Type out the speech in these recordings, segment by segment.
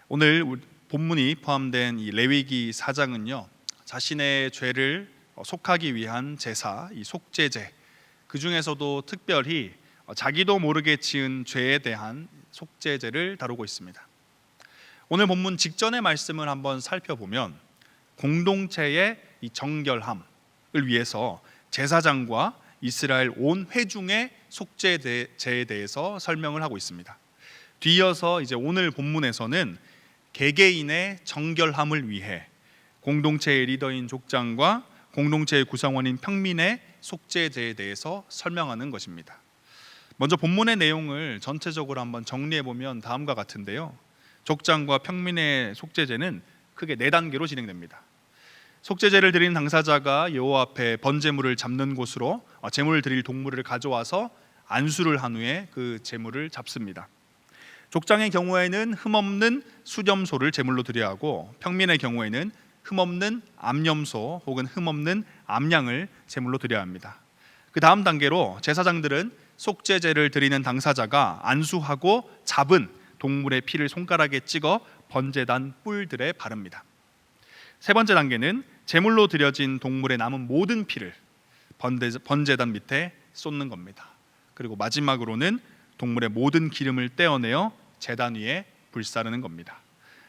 오늘 본문이 포함된 이 레위기 4장은요, 자신의 죄를 속하기 위한 제사, 이 속죄제, 그 중에서도 특별히 자기도 모르게 지은 죄에 대한 속죄제를 다루고 있습니다. 오늘 본문 직전의 말씀을 한번 살펴보면 공동체의 이 정결함을 위해서 제사장과 이스라엘 온 회중의 속죄제에 대해서 설명을 하고 있습니다. 뒤이어서 이제 오늘 본문에서는 개개인의 정결함을 위해 공동체의 리더인 족장과 공동체의 구성원인 평민의 속죄제에 대해서 설명하는 것입니다. 먼저 본문의 내용을 전체적으로 한번 정리해 보면 다음과 같은데요. 족장과 평민의 속죄제는 크게 4단계로 진행됩니다. 속죄제를 드리는 당사자가 여호와 앞에 번제물을 잡는 곳으로 제물을 드릴 동물을 가져와서 안수를 한 후에 그 제물을 잡습니다. 족장의 경우에는 흠없는 수염소를 제물로 드려야 하고, 평민의 경우에는 흠없는 암염소 혹은 흠없는 암양을 제물로 드려야 합니다. 그 다음 단계로 제사장들은 속죄제를 드리는 당사자가 안수하고 잡은 동물의 피를 손가락에 찍어 번제단 뿔들에 바릅니다. 세 번째 단계는 제물로 드려진 동물의 남은 모든 피를 번제단 밑에 쏟는 겁니다. 그리고 마지막으로는 동물의 모든 기름을 떼어내어 제단 위에 불사르는 겁니다.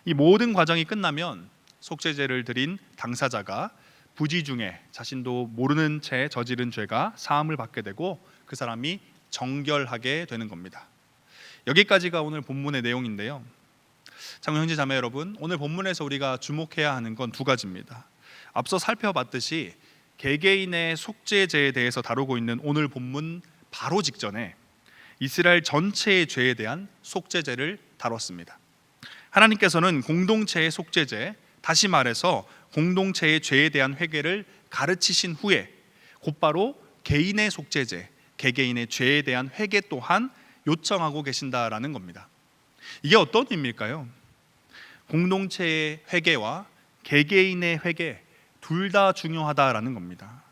이 모든 과정이 끝나면 속죄제를 드린 당사자가 부지 중에 자신도 모르는 채 저지른 죄가 사함을 받게 되고 그 사람이 정결하게 되는 겁니다. 여기까지가 오늘 본문의 내용인데요. 장로 형제 자매 여러분, 오늘 본문에서 우리가 주목해야 하는 건 2가지입니다. 앞서 살펴봤듯이 개개인의 속죄제에 대해서 다루고 있는 오늘 본문 바로 직전에 이스라엘 전체의 죄에 대한 속죄제를 다뤘습니다. 하나님께서는 공동체의 속죄제, 다시 말해서 공동체의 죄에 대한 회개를 가르치신 후에 곧바로 개인의 속죄제, 개개인의 죄에 대한 회개 또한 요청하고 계신다라는 겁니다. 이게 어떤 의미일까요? 공동체의 회개와 개개인의 회개 둘 다 중요하다라는 겁니다.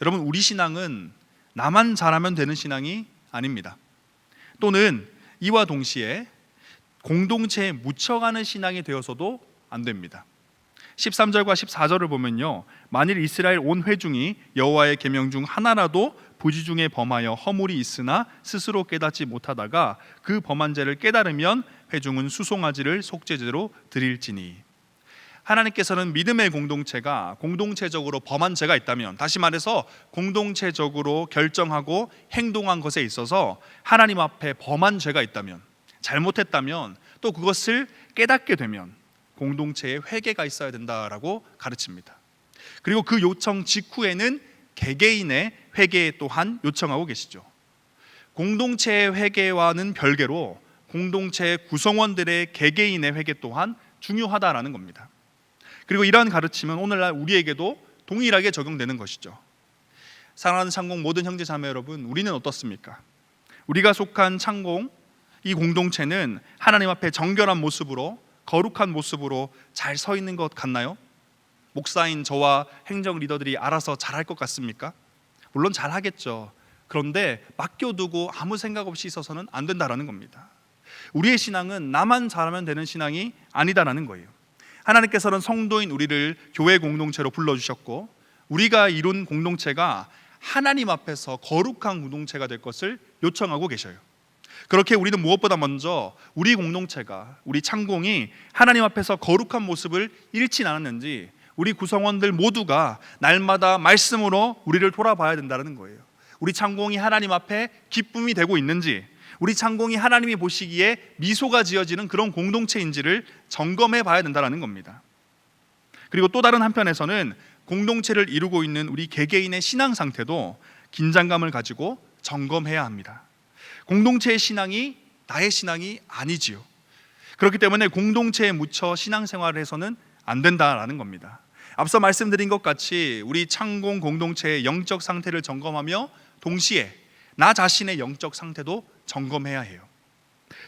여러분, 우리 신앙은 나만 잘하면 되는 신앙이 아닙니다. 또는 이와 동시에 공동체에 묻혀가는 신앙이 되어서도 안 됩니다. 13절과 14절을 보면요, 만일 이스라엘 온 회중이 여호와의 계명 중 하나라도 부지 중에 범하여 허물이 있으나 스스로 깨닫지 못하다가 그 범한 죄를 깨달으면 회중은 수송아지를 속죄제로 드릴지니. 하나님께서는 믿음의 공동체가 공동체적으로 범한 죄가 있다면, 다시 말해서 공동체적으로 결정하고 행동한 것에 있어서 하나님 앞에 범한 죄가 있다면, 잘못했다면, 또 그것을 깨닫게 되면 공동체에 회개가 있어야 된다라고 가르칩니다. 그리고 그 요청 직후에는 개개인의 회개 또한 요청하고 계시죠. 공동체의 회개와는 별개로 공동체의 구성원들의 개개인의 회개 또한 중요하다라는 겁니다. 그리고 이러한 가르침은 오늘날 우리에게도 동일하게 적용되는 것이죠. 사랑하는 창공 모든 형제 자매 여러분, 우리는 어떻습니까? 우리가 속한 창공, 이 공동체는 하나님 앞에 정결한 모습으로, 거룩한 모습으로 잘 서 있는 것 같나요? 목사인 저와 행정 리더들이 알아서 잘할 것 같습니까? 물론 잘하겠죠. 그런데 맡겨두고 아무 생각 없이 있어서는 안 된다라는 겁니다. 우리의 신앙은 나만 잘하면 되는 신앙이 아니다라는 거예요. 하나님께서는 성도인 우리를 교회 공동체로 불러주셨고, 우리가 이룬 공동체가 하나님 앞에서 거룩한 공동체가 될 것을 요청하고 계셔요. 그렇게 우리는 무엇보다 먼저 우리 공동체가, 우리 창공이 하나님 앞에서 거룩한 모습을 잃지 않았는지, 우리 구성원들 모두가 날마다 말씀으로 우리를 돌아봐야 된다는 거예요. 우리 창공이 하나님 앞에 기쁨이 되고 있는지, 우리 창공이 하나님이 보시기에 미소가 지어지는 그런 공동체인지를 점검해 봐야 된다는 겁니다. 그리고 또 다른 한편에서는 공동체를 이루고 있는 우리 개개인의 신앙 상태도 긴장감을 가지고 점검해야 합니다. 공동체의 신앙이 나의 신앙이 아니지요. 그렇기 때문에 공동체에 묻혀 신앙생활을 해서는 안 된다라는 겁니다. 앞서 말씀드린 것 같이 우리 창공 공동체의 영적 상태를 점검하며 동시에 나 자신의 영적 상태도 점검해야 해요.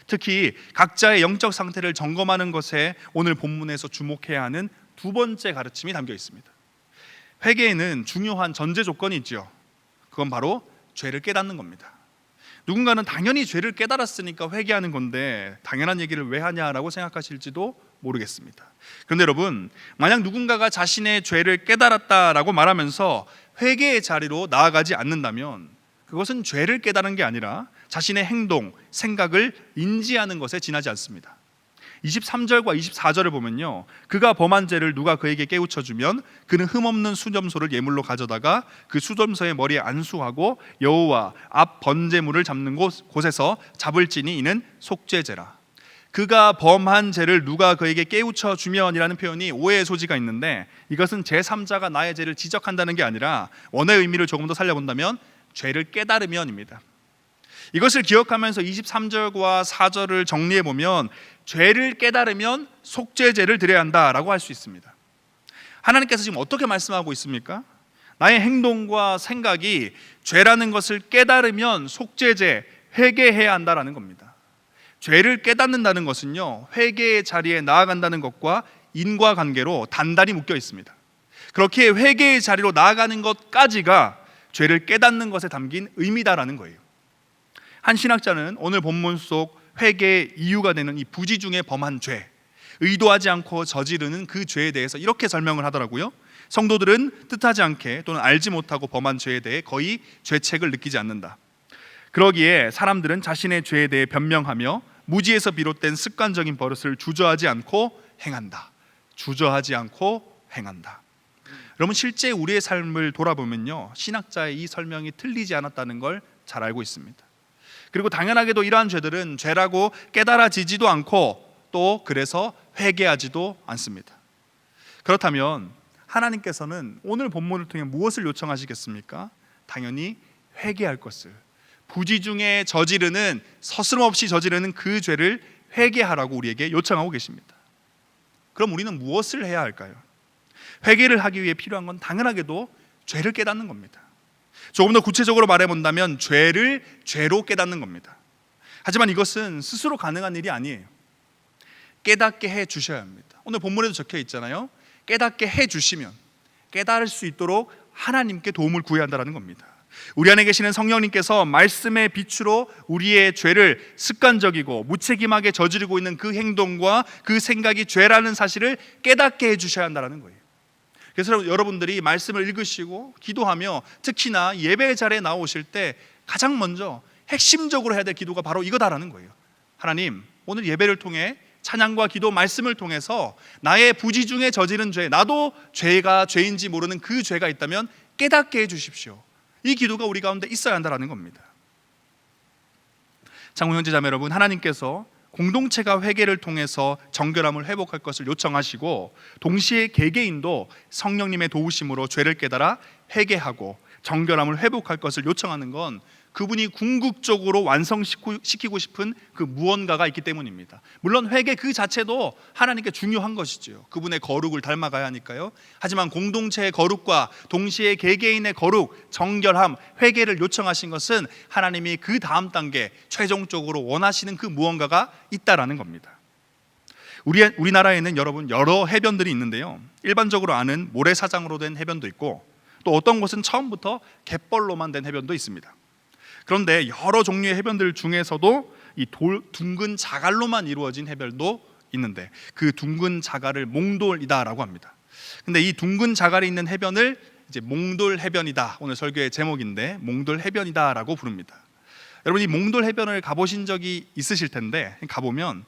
특히 각자의 영적 상태를 점검하는 것에 오늘 본문에서 주목해야 하는 2번째 가르침이 담겨 있습니다. 회개에는 중요한 전제 조건이 있죠. 그건 바로 죄를 깨닫는 겁니다. 누군가는 당연히 죄를 깨달았으니까 회개하는 건데 당연한 얘기를 왜 하냐라고 생각하실지도 모르겠습니다. 그런데 여러분, 만약 누군가가 자신의 죄를 깨달았다라고 말하면서 회개의 자리로 나아가지 않는다면 그것은 죄를 깨달은 게 아니라 자신의 행동, 생각을 인지하는 것에 지나지 않습니다. 23절과 24절을 보면요, 그가 범한 죄를 누가 그에게 깨우쳐주면 그는 흠없는 수점소를 예물로 가져다가 그 수점소의 머리에 안수하고 여호와 앞 번제물을 잡는 곳에서 잡을지니 이는 속죄죄라. 그가 범한 죄를 누가 그에게 깨우쳐주면이라는 표현이 오해의 소지가 있는데, 이것은 제3자가 나의 죄를 지적한다는 게 아니라 원어의 의미를 조금 더 살려본다면 죄를 깨달으면입니다. 이것을 기억하면서 23절과 4절을 정리해보면 죄를 깨달으면 속죄제를 드려야 한다라고 할 수 있습니다. 하나님께서 지금 어떻게 말씀하고 있습니까? 나의 행동과 생각이 죄라는 것을 깨달으면 속죄제, 회개해야 한다라는 겁니다. 죄를 깨닫는다는 것은요, 회개의 자리에 나아간다는 것과 인과관계로 단단히 묶여 있습니다. 그렇게 회개의 자리로 나아가는 것까지가 죄를 깨닫는 것에 담긴 의미다라는 거예요. 한 신학자는 오늘 본문 속 회개의 이유가 되는 이 부지 중에 범한 죄, 의도하지 않고 저지르는 그 죄에 대해서 이렇게 설명을 하더라고요. 성도들은 뜻하지 않게 또는 알지 못하고 범한 죄에 대해 거의 죄책을 느끼지 않는다. 그러기에 사람들은 자신의 죄에 대해 변명하며 무지에서 비롯된 습관적인 버릇을 주저하지 않고 행한다. 주저하지 않고 행한다. 여러분, 실제 우리의 삶을 돌아보면요, 신학자의 이 설명이 틀리지 않았다는 걸 잘 알고 있습니다. 그리고 당연하게도 이러한 죄들은 죄라고 깨달아지지도 않고 또 그래서 회개하지도 않습니다. 그렇다면 하나님께서는 오늘 본문을 통해 무엇을 요청하시겠습니까? 당연히 회개할 것을, 부지 중에 저지르는, 서슴없이 저지르는 그 죄를 회개하라고 우리에게 요청하고 계십니다. 그럼 우리는 무엇을 해야 할까요? 회개를 하기 위해 필요한 건 당연하게도 죄를 깨닫는 겁니다. 조금 더 구체적으로 말해본다면 죄를 죄로 깨닫는 겁니다. 하지만 이것은 스스로 가능한 일이 아니에요. 깨닫게 해 주셔야 합니다. 오늘 본문에도 적혀 있잖아요. 깨닫게 해 주시면 깨달을 수 있도록 하나님께 도움을 구해야 한다는 겁니다. 우리 안에 계시는 성령님께서 말씀의 빛으로 우리의 죄를 습관적이고 무책임하게 저지르고 있는 그 행동과 그 생각이 죄라는 사실을 깨닫게 해 주셔야 한다는 거예요. 그래서 여러분들이 말씀을 읽으시고 기도하며 특히나 예배 자리에 나오실 때 가장 먼저 핵심적으로 해야 될 기도가 바로 이거다라는 거예요. 하나님, 오늘 예배를 통해 찬양과 기도, 말씀을 통해서 나의 부지 중에 저지른 죄, 나도 죄가 죄인지 모르는 그 죄가 있다면 깨닫게 해 주십시오. 이 기도가 우리 가운데 있어야 한다는 겁니다. 장로 형제 자매 여러분, 하나님께서 공동체가 회개를 통해서 정결함을 회복할 것을 요청하시고 동시에 개개인도 성령님의 도우심으로 죄를 깨달아 회개하고 정결함을 회복할 것을 요청하는 건 그분이 궁극적으로 완성시키고 싶은 그 무언가가 있기 때문입니다. 물론 회개 그 자체도 하나님께 중요한 것이죠. 그분의 거룩을 닮아가야 하니까요. 하지만 공동체의 거룩과 동시에 개개인의 거룩, 정결함, 회개를 요청하신 것은 하나님이 그 다음 단계 최종적으로 원하시는 그 무언가가 있다라는 겁니다. 우리나라에는 여러분 여러 해변들이 있는데요. 일반적으로 아는 모래사장으로 된 해변도 있고 또 어떤 곳은 처음부터 갯벌로만 된 해변도 있습니다. 그런데 여러 종류의 해변들 중에서도 이 둥근 자갈로만 이루어진 해변도 있는데 그 둥근 자갈을 몽돌이다라고 합니다. 근데 이 둥근 자갈이 있는 해변을 이제 몽돌 해변이다, 오늘 설교의 제목인데 몽돌 해변이다라고 부릅니다. 여러분, 이 몽돌 해변을 가보신 적이 있으실 텐데 가보면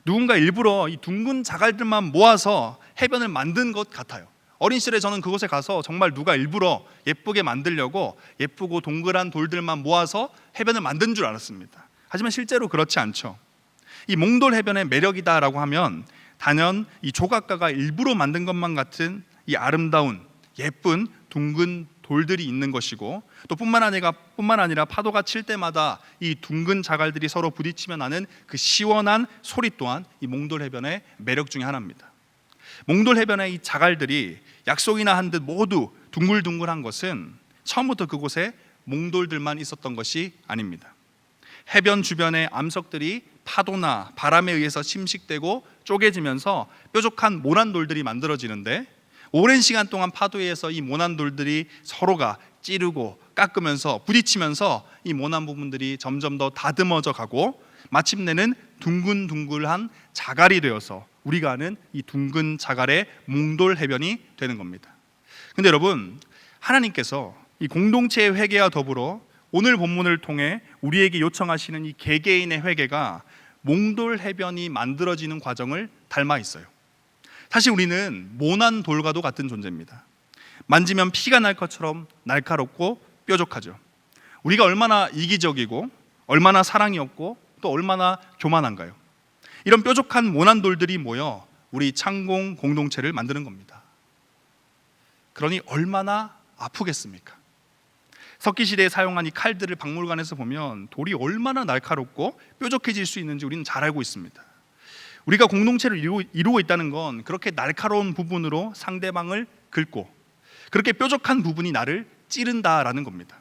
누군가 일부러 이 둥근 자갈들만 모아서 해변을 만든 것 같아요. 어린 시절에 저는 그곳에 가서 정말 누가 일부러 예쁘게 만들려고 예쁘고 동그란 돌들만 모아서 해변을 만든 줄 알았습니다. 하지만 실제로 그렇지 않죠. 이 몽돌 해변의 매력이다라고 하면 단연 이 조각가가 일부러 만든 것만 같은 이 아름다운 예쁜 둥근 돌들이 있는 것이고 또 뿐만 아니라 파도가 칠 때마다 이 둥근 자갈들이 서로 부딪히며 나는 그 시원한 소리 또한 이 몽돌 해변의 매력 중에 하나입니다. 몽돌 해변의 이 자갈들이 약속이나 한 듯 모두 둥글둥글한 것은 처음부터 그곳에 몽돌들만 있었던 것이 아닙니다. 해변 주변의 암석들이 파도나 바람에 의해서 침식되고 쪼개지면서 뾰족한 모난돌들이 만들어지는데 오랜 시간 동안 파도에 의해서 이 모난돌들이 서로가 찌르고 깎으면서 부딪히면서 이 모난 부분들이 점점 더 다듬어져 가고 마침내는 둥글둥글한 자갈이 되어서 우리가 아는 이 둥근 자갈의 몽돌 해변이 되는 겁니다. 근데 여러분, 하나님께서 이 공동체의 회개와 더불어 오늘 본문을 통해 우리에게 요청하시는 이 개개인의 회개가 몽돌 해변이 만들어지는 과정을 닮아 있어요. 사실 우리는 모난 돌과도 같은 존재입니다. 만지면 피가 날 것처럼 날카롭고 뾰족하죠. 우리가 얼마나 이기적이고 얼마나 사랑이 없고 또 얼마나 교만한가요? 이런 뾰족한 모난 돌들이 모여 우리 창공 공동체를 만드는 겁니다. 그러니 얼마나 아프겠습니까? 석기시대에 사용한 이 칼들을 박물관에서 보면 돌이 얼마나 날카롭고 뾰족해질 수 있는지 우리는 잘 알고 있습니다. 우리가 공동체를 이루고 있다는 건 그렇게 날카로운 부분으로 상대방을 긁고 그렇게 뾰족한 부분이 나를 찌른다라는 겁니다.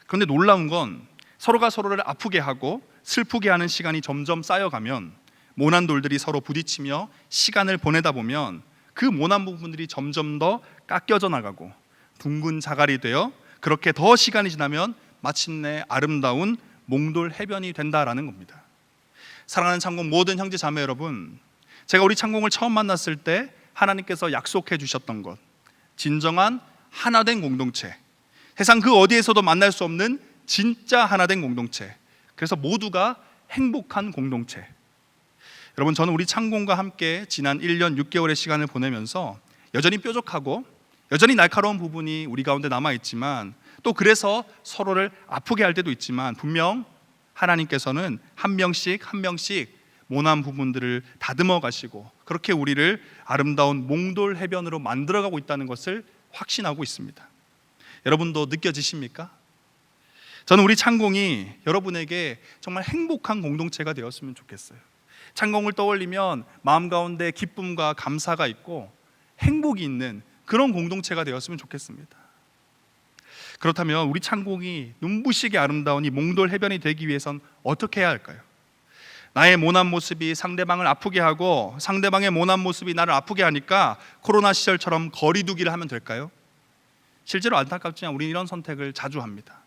그런데 놀라운 건 서로가 서로를 아프게 하고 슬프게 하는 시간이 점점 쌓여가면 모난 돌들이 서로 부딪히며 시간을 보내다 보면 그 모난 부분들이 점점 더 깎여져 나가고 둥근 자갈이 되어 그렇게 더 시간이 지나면 마침내 아름다운 몽돌 해변이 된다라는 겁니다. 사랑하는 창공 모든 형제 자매 여러분, 제가 우리 창공을 처음 만났을 때 하나님께서 약속해 주셨던 것, 진정한 하나된 공동체, 세상 그 어디에서도 만날 수 없는 진짜 하나된 공동체, 그래서 모두가 행복한 공동체. 여러분, 저는 우리 창공과 함께 지난 1년 6개월의 시간을 보내면서 여전히 뾰족하고 여전히 날카로운 부분이 우리 가운데 남아있지만 또 그래서 서로를 아프게 할 때도 있지만 분명 하나님께서는 한 명씩 한 명씩 모난 부분들을 다듬어 가시고 그렇게 우리를 아름다운 몽돌 해변으로 만들어가고 있다는 것을 확신하고 있습니다. 여러분도 느껴지십니까? 저는 우리 창공이 여러분에게 정말 행복한 공동체가 되었으면 좋겠어요. 창공을 떠올리면 마음 가운데 기쁨과 감사가 있고 행복이 있는 그런 공동체가 되었으면 좋겠습니다. 그렇다면 우리 창공이 눈부시게 아름다운 이 몽돌 해변이 되기 위해선 어떻게 해야 할까요? 나의 모난 모습이 상대방을 아프게 하고 상대방의 모난 모습이 나를 아프게 하니까 코로나 시절처럼 거리 두기를 하면 될까요? 실제로 안타깝지만 우리는 이런 선택을 자주 합니다.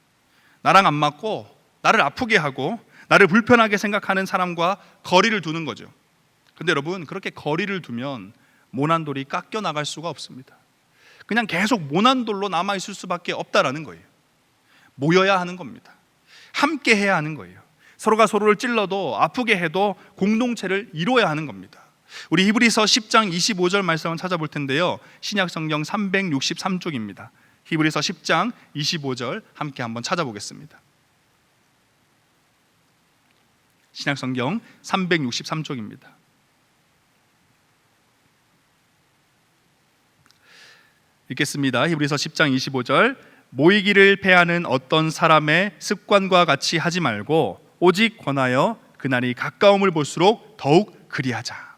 나랑 안 맞고 나를 아프게 하고 나를 불편하게 생각하는 사람과 거리를 두는 거죠. 근데 여러분, 그렇게 거리를 두면 모난 돌이 깎여 나갈 수가 없습니다. 그냥 계속 모난 돌로 남아 있을 수밖에 없다라는 거예요. 모여야 하는 겁니다. 함께 해야 하는 거예요. 서로가 서로를 찔러도 아프게 해도 공동체를 이루어야 하는 겁니다. 우리 히브리서 10장 25절 말씀을 찾아볼 텐데요, 신약 성경 363쪽입니다. 히브리서 10장 25절 함께 한번 찾아보겠습니다. 신약 성경 363쪽입니다. 읽겠습니다. 히브리서 10장 25절, 모이기를 패하는 어떤 사람의 습관과 같이 하지 말고 오직 권하여 그날이 가까움을 볼수록 더욱 그리하자.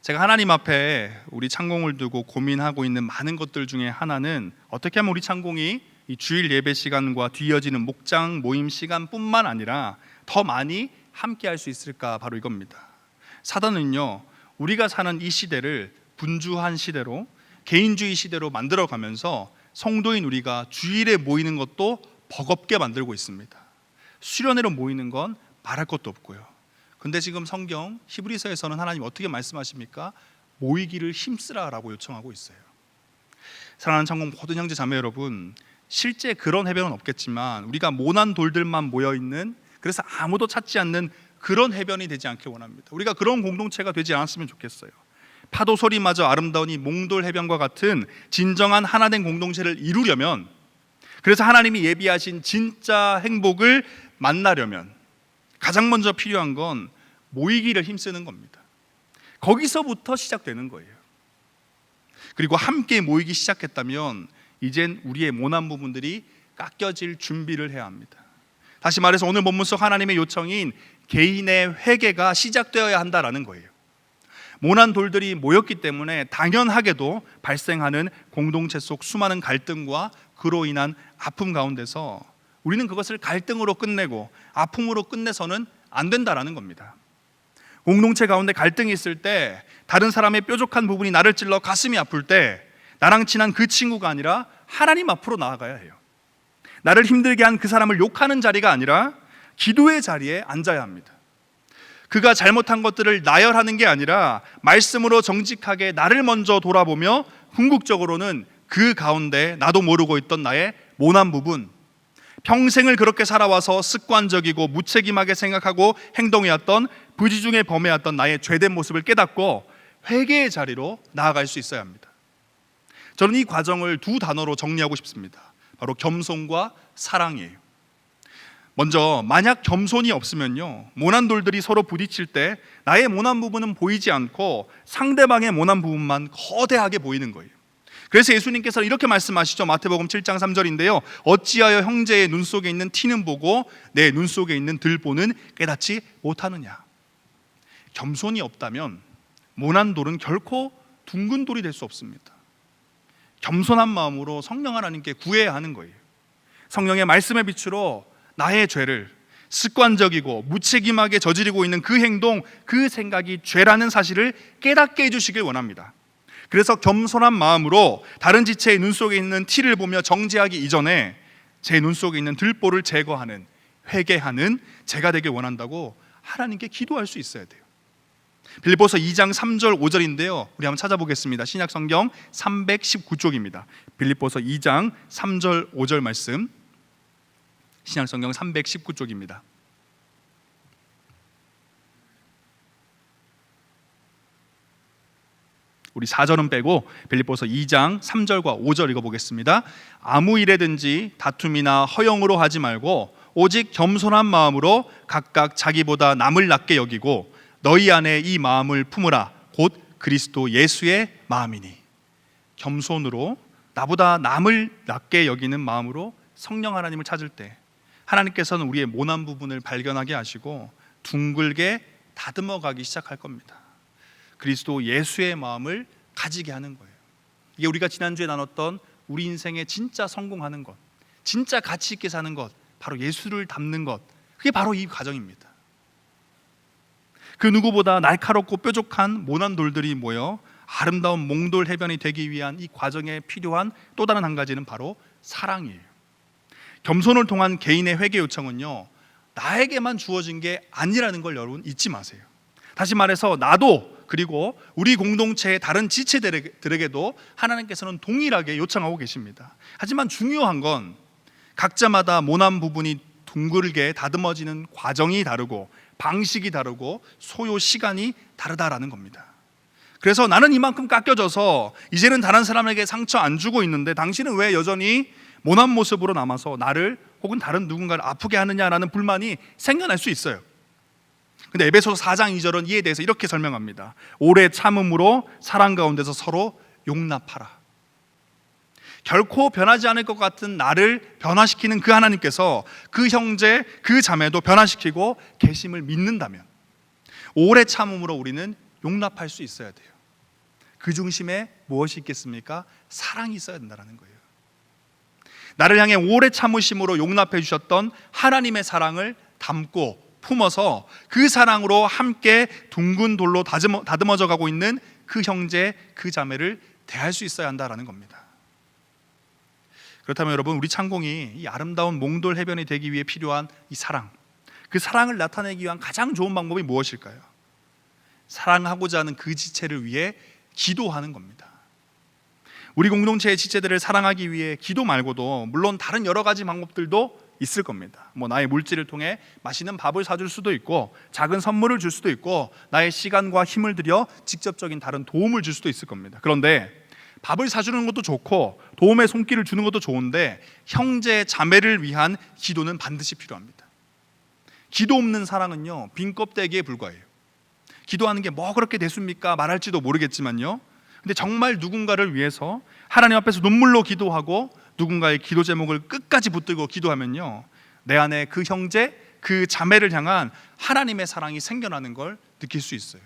제가 하나님 앞에 우리 창공을 두고 고민하고 있는 많은 것들 중에 하나는 어떻게 하면 우리 창공이 이 주일 예배 시간과 뒤이어지는 목장 모임 시간뿐만 아니라 더 많이 함께 할 수 있을까, 바로 이겁니다. 사단은요, 우리가 사는 이 시대를 분주한 시대로, 개인주의 시대로 만들어가면서 성도인 우리가 주일에 모이는 것도 버겁게 만들고 있습니다. 수련회로 모이는 건 말할 것도 없고요. 근데 지금 성경 히브리서에서는 하나님 어떻게 말씀하십니까? 모이기를 힘쓰라라고 요청하고 있어요. 사랑하는 창공 모든 형제 자매 여러분, 실제 그런 해변은 없겠지만 우리가 모난 돌들만 모여있는, 그래서 아무도 찾지 않는 그런 해변이 되지 않길 원합니다. 우리가 그런 공동체가 되지 않았으면 좋겠어요. 파도 소리마저 아름다운 이 몽돌 해변과 같은 진정한 하나된 공동체를 이루려면, 그래서 하나님이 예비하신 진짜 행복을 만나려면 가장 먼저 필요한 건 모이기를 힘쓰는 겁니다. 거기서부터 시작되는 거예요. 그리고 함께 모이기 시작했다면 이젠 우리의 모난 부분들이 깎여질 준비를 해야 합니다. 다시 말해서 오늘 본문 속 하나님의 요청인 개인의 회개가 시작되어야 한다라는 거예요. 모난 돌들이 모였기 때문에 당연하게도 발생하는 공동체 속 수많은 갈등과 그로 인한 아픔 가운데서 우리는 그것을 갈등으로 끝내고 아픔으로 끝내서는 안 된다라는 겁니다. 공동체 가운데 갈등이 있을 때, 다른 사람의 뾰족한 부분이 나를 찔러 가슴이 아플 때, 나랑 친한 그 친구가 아니라 하나님 앞으로 나아가야 해요. 나를 힘들게 한 그 사람을 욕하는 자리가 아니라 기도의 자리에 앉아야 합니다. 그가 잘못한 것들을 나열하는 게 아니라 말씀으로 정직하게 나를 먼저 돌아보며 궁극적으로는 그 가운데 나도 모르고 있던 나의 모난 부분, 평생을 그렇게 살아와서 습관적이고 무책임하게 생각하고 행동해왔던 부지중에 범해왔던 나의 죄된 모습을 깨닫고 회개의 자리로 나아갈 수 있어야 합니다. 저는 이 과정을 두 단어로 정리하고 싶습니다. 바로 겸손과 사랑이에요. 먼저 만약 겸손이 없으면요, 모난 돌들이 서로 부딪힐 때 나의 모난 부분은 보이지 않고 상대방의 모난 부분만 거대하게 보이는 거예요. 그래서 예수님께서 이렇게 말씀하시죠. 마태복음 7장 3절인데요, 어찌하여 형제의 눈 속에 있는 티는 보고 내 눈 속에 있는 들보는 깨닫지 못하느냐. 겸손이 없다면 모난 돌은 결코 둥근 돌이 될 수 없습니다. 겸손한 마음으로 성령 하나님께 구해야 하는 거예요. 성령의 말씀의 빛으로 나의 죄를, 습관적이고 무책임하게 저지르고 있는 그 행동, 그 생각이 죄라는 사실을 깨닫게 해주시길 원합니다. 그래서 겸손한 마음으로 다른 지체의 눈 속에 있는 티를 보며 정죄하기 이전에 제 눈 속에 있는 들보를 제거하는, 회개하는 제가 되길 원한다고 하나님께 기도할 수 있어야 돼요. 빌립보서 2장 3절 5절인데요, 우리 한번 찾아보겠습니다. 신약성경 319쪽입니다. 빌립보서 2장 3절 5절 말씀, 신약성경 319쪽입니다. 우리 4절은 빼고 빌립보서 2장 3절과 5절 읽어보겠습니다. 아무 일에든지 다툼이나 허영으로 하지 말고 오직 겸손한 마음으로 각각 자기보다 남을 낮게 여기고 너희 안에 이 마음을 품으라. 곧 그리스도 예수의 마음이니. 겸손으로 나보다 남을 낮게 여기는 마음으로 성령 하나님을 찾을 때 하나님께서는 우리의 모난 부분을 발견하게 하시고 둥글게 다듬어 가기 시작할 겁니다. 그리스도 예수의 마음을 가지게 하는 거예요. 이게 우리가 지난주에 나눴던 우리 인생에 진짜 성공하는 것, 진짜 가치 있게 사는 것, 바로 예수를 닮는 것, 그게 바로 이 과정입니다. 그 누구보다 날카롭고 뾰족한 모난 돌들이 모여 아름다운 몽돌 해변이 되기 위한 이 과정에 필요한 또 다른 한 가지는 바로 사랑이에요. 겸손을 통한 개인의 회개 요청은요, 나에게만 주어진 게 아니라는 걸 여러분 잊지 마세요. 다시 말해서 나도, 그리고 우리 공동체의 다른 지체들에게도 하나님께서는 동일하게 요청하고 계십니다. 하지만 중요한 건 각자마다 모난 부분이 둥글게 다듬어지는 과정이 다르고 방식이 다르고 소요 시간이 다르다라는 겁니다. 그래서 나는 이만큼 깎여져서 이제는 다른 사람에게 상처 안 주고 있는데 당신은 왜 여전히 모난 모습으로 남아서 나를 혹은 다른 누군가를 아프게 하느냐라는 불만이 생겨날 수 있어요. 근데 에베소서 4장 2절은 이에 대해서 이렇게 설명합니다. 오래 참음으로 사랑 가운데서 서로 용납하라. 결코 변하지 않을 것 같은 나를 변화시키는 그 하나님께서 그 형제, 그 자매도 변화시키고 계심을 믿는다면 오래 참음으로 우리는 용납할 수 있어야 돼요. 그 중심에 무엇이 있겠습니까? 사랑이 있어야 된다는 거예요. 나를 향해 오래 참으심으로 용납해 주셨던 하나님의 사랑을 담고 품어서 그 사랑으로 함께 둥근 돌로 다듬어져 가고 있는 그 형제, 그 자매를 대할 수 있어야 한다는 겁니다. 그렇다면 여러분, 우리 창공이 이 아름다운 몽돌 해변이 되기 위해 필요한 이 사랑, 그 사랑을 나타내기 위한 가장 좋은 방법이 무엇일까요? 사랑하고자 하는 그 지체를 위해 기도하는 겁니다. 우리 공동체의 지체들을 사랑하기 위해 기도 말고도 물론 다른 여러 가지 방법들도 있을 겁니다. 나의 물질을 통해 맛있는 밥을 사줄 수도 있고, 작은 선물을 줄 수도 있고, 나의 시간과 힘을 들여 직접적인 다른 도움을 줄 수도 있을 겁니다. 그런데 밥을 사주는 것도 좋고 도움의 손길을 주는 것도 좋은데 형제 자매를 위한 기도는 반드시 필요합니다. 기도 없는 사랑은요, 빈 껍데기에 불과해요. 기도하는 게 뭐 그렇게 대수입니까? 말할지도 모르겠지만요, 근데 정말 누군가를 위해서 하나님 앞에서 눈물로 기도하고 누군가의 기도 제목을 끝까지 붙들고 기도하면요, 내 안에 그 형제, 그 자매를 향한 하나님의 사랑이 생겨나는 걸 느낄 수 있어요.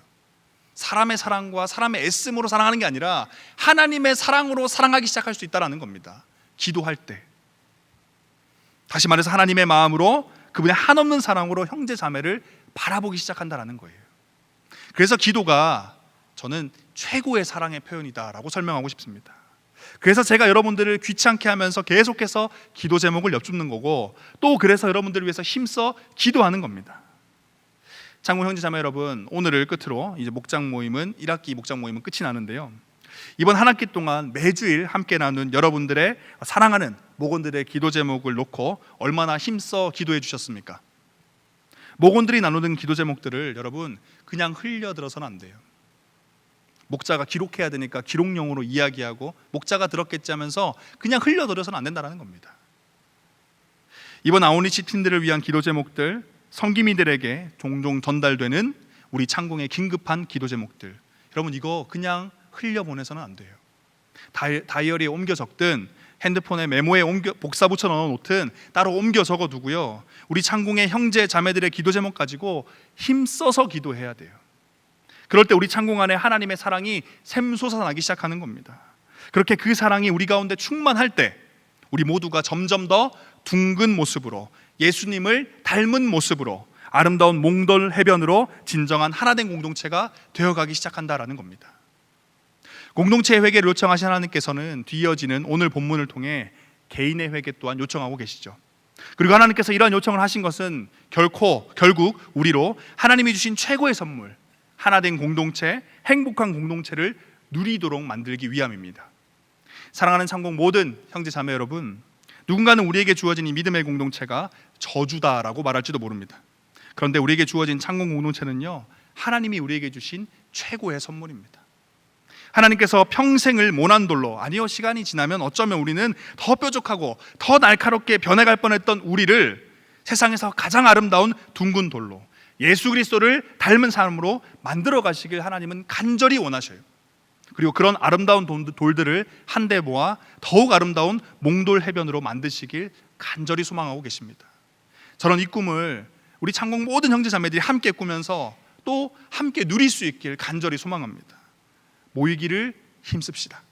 사람의 사랑과 사람의 애씀으로 사랑하는 게 아니라 하나님의 사랑으로 사랑하기 시작할 수 있다는 겁니다. 기도할 때, 다시 말해서 하나님의 마음으로, 그분의 한없는 사랑으로 형제 자매를 바라보기 시작한다는 거예요. 그래서 기도가 저는 최고의 사랑의 표현이다라고 설명하고 싶습니다. 그래서 제가 여러분들을 귀찮게 하면서 계속해서 기도 제목을 엿줍는 거고, 또 그래서 여러분들을 위해서 힘써 기도하는 겁니다. 창공 형제자매 여러분, 오늘을 끝으로 이제 목장 모임은 1학기 목장 모임은 끝이 나는데요, 이번 한 학기 동안 매주일 함께 나눈 여러분들의 사랑하는 목원들의 기도 제목을 놓고 얼마나 힘써 기도해 주셨습니까? 목원들이 나누는 기도 제목들을 여러분 그냥 흘려들어서는 안 돼요. 목자가 기록해야 되니까 기록용으로 이야기하고 목자가 들었겠지 하면서 그냥 흘려들어서는 안 된다는 겁니다. 이번 아웃리치 팀들을 위한 기도 제목들, 성기미들에게 종종 전달되는 우리 창공의 긴급한 기도 제목들, 여러분 이거 그냥 흘려보내서는 안 돼요. 다이어리에 옮겨 적든 핸드폰에 메모에 복사 붙여 넣어 놓든 따로 옮겨 적어 두고요, 우리 창공의 형제 자매들의 기도 제목 가지고 힘써서 기도해야 돼요. 그럴 때 우리 창공 안에 하나님의 사랑이 샘솟아나기 시작하는 겁니다. 그렇게 그 사랑이 우리 가운데 충만할 때 우리 모두가 점점 더 둥근 모습으로, 예수님을 닮은 모습으로, 아름다운 몽돌 해변으로 진정한 하나된 공동체가 되어가기 시작한다라는 겁니다. 공동체의 회개를 요청하신 하나님께서는 뒤이어지는 오늘 본문을 통해 개인의 회개 또한 요청하고 계시죠. 그리고 하나님께서 이러한 요청을 하신 것은 결국 우리로 하나님이 주신 최고의 선물, 하나된 공동체, 행복한 공동체를 누리도록 만들기 위함입니다. 사랑하는 창공 모든 형제 자매 여러분, 누군가는 우리에게 주어진 이 믿음의 공동체가 저주다라고 말할지도 모릅니다. 그런데 우리에게 주어진 창공 공동체는요, 하나님이 우리에게 주신 최고의 선물입니다. 하나님께서 평생을 모난 돌로, 아니요 시간이 지나면 어쩌면 우리는 더 뾰족하고 더 날카롭게 변해갈 뻔했던 우리를 세상에서 가장 아름다운 둥근 돌로, 예수 그리스도를 닮은 삶으로 만들어 가시길 하나님은 간절히 원하셔요. 그리고 그런 아름다운 돌들을 한데 모아 더욱 아름다운 몽돌 해변으로 만드시길 간절히 소망하고 계십니다. 저는 이 꿈을 우리 창공 모든 형제 자매들이 함께 꾸면서 또 함께 누릴 수 있길 간절히 소망합니다. 모이기를 힘씁시다.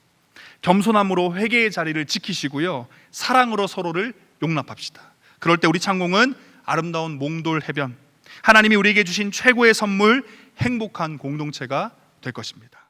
겸손함으로 회개의 자리를 지키시고요, 사랑으로 서로를 용납합시다. 그럴 때 우리 창공은 아름다운 몽돌 해변, 하나님이 우리에게 주신 최고의 선물, 행복한 공동체가 될 것입니다.